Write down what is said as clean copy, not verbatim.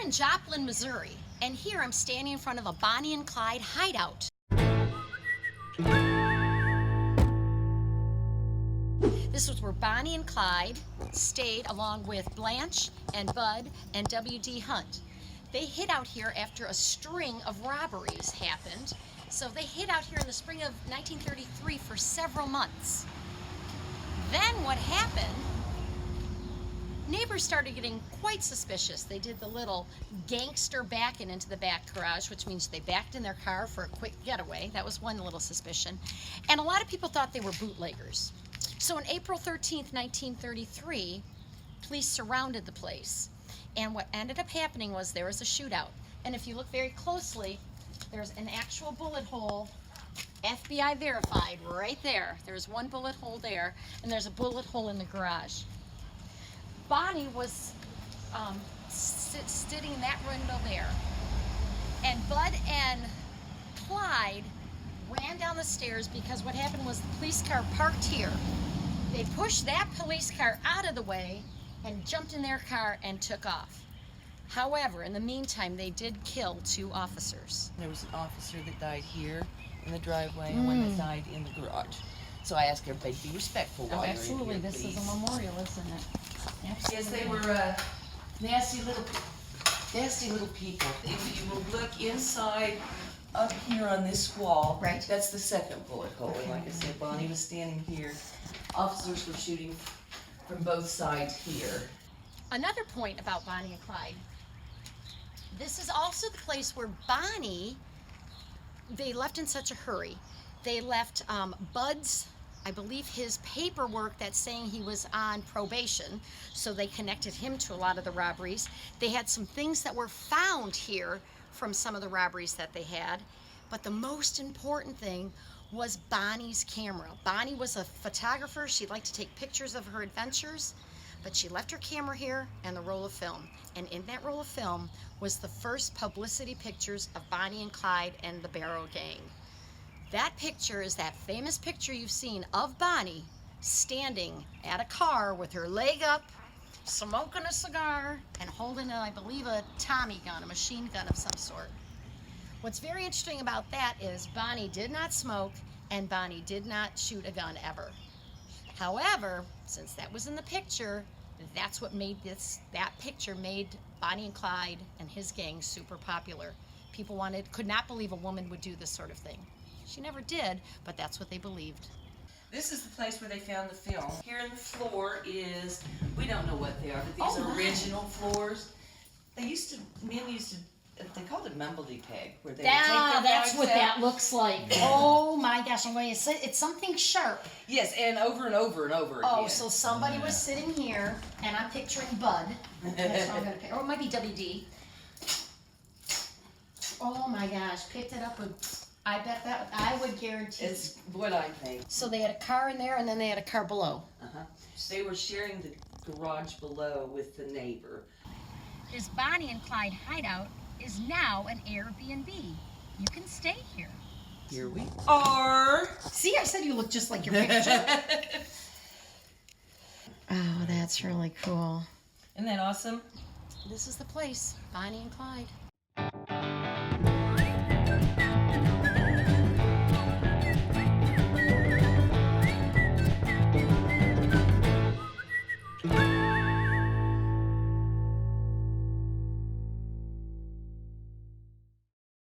in Joplin, Missouri, and here I'm standing in front of a Bonnie and Clyde hideout. This was where Bonnie and Clyde stayed along with Blanche and Bud and W.D. Hunt. They hid out here after a string of robberies happened. So they hid out here in the spring of 1933 for several months. Then what happened, neighbors started getting quite suspicious. They did the little gangster backing into the back garage, which means they backed in their car for a quick getaway. That was one little suspicion. And a lot of people thought they were bootleggers. So on April 13th, 1933, police surrounded the place. And what ended up happening was there was a shootout. And if you look very closely, there's an actual bullet hole, FBI verified, right there. There's one bullet hole there, and there's a bullet hole in the garage. Bonnie was sitting in that window there. And Bud and Clyde ran down the stairs because what happened was the police car parked here. They pushed that police car out of the way and jumped in their car and took off. However, in the meantime, they did kill 2 officers. There was an officer that died here in the driveway and one that died in the garage. So I ask everybody to be respectful while you're in here, absolutely. This please. is a memorial, isn't it? Absolutely. Yes, they were nasty little people. If you will look inside up here on this wall, right, that's the second bullet hole. And like I said, Bonnie was standing here. Officers were shooting from both sides here. Another point about Bonnie and Clyde, this is also the place where Bonnie, they left in such a hurry. They left Bud's, I believe, his paperwork that's saying he was on probation, so they connected him to a lot of the robberies. They had some things that were found here from some of the robberies that they had, but the most important thing was Bonnie's camera. Bonnie was a photographer. She liked to take pictures of her adventures, but she left her camera here and the roll of film. And in that roll of film was the first publicity pictures of Bonnie and Clyde and the Barrow Gang. That picture is that famous picture you've seen of Bonnie standing at a car with her leg up, smoking a cigar, and holding, I believe, a Tommy gun, a machine gun of some sort. What's very interesting about that is Bonnie did not smoke and Bonnie did not shoot a gun ever. However, since that was in the picture, that's what made that picture made Bonnie and Clyde and his gang super popular. People could not believe a woman would do this sort of thing. She never did, but that's what they believed. This is the place where they found the film. Here in the floor is, we don't know what they are, but these are original floors. Men used to, they called it mumbledy peg, where they would take their that's what out. that looks like. Oh my gosh, I'm going to say it's something sharp. Yes, and over and over and over again. Oh, so somebody was sitting here, and I'm picturing Bud. That's what I'm going to pick. Or it might be WD. Oh my gosh, picked it up with, I bet that, I would guarantee. It's what I think. So they had a car in there, and then they had a car below. They were sharing the garage below with the neighbor. This Bonnie and Clyde hideout is now an Airbnb. You can stay here. Here we are. See, I said you look just like your picture. Oh, that's really cool. Isn't that awesome? This is the place, Bonnie and Clyde.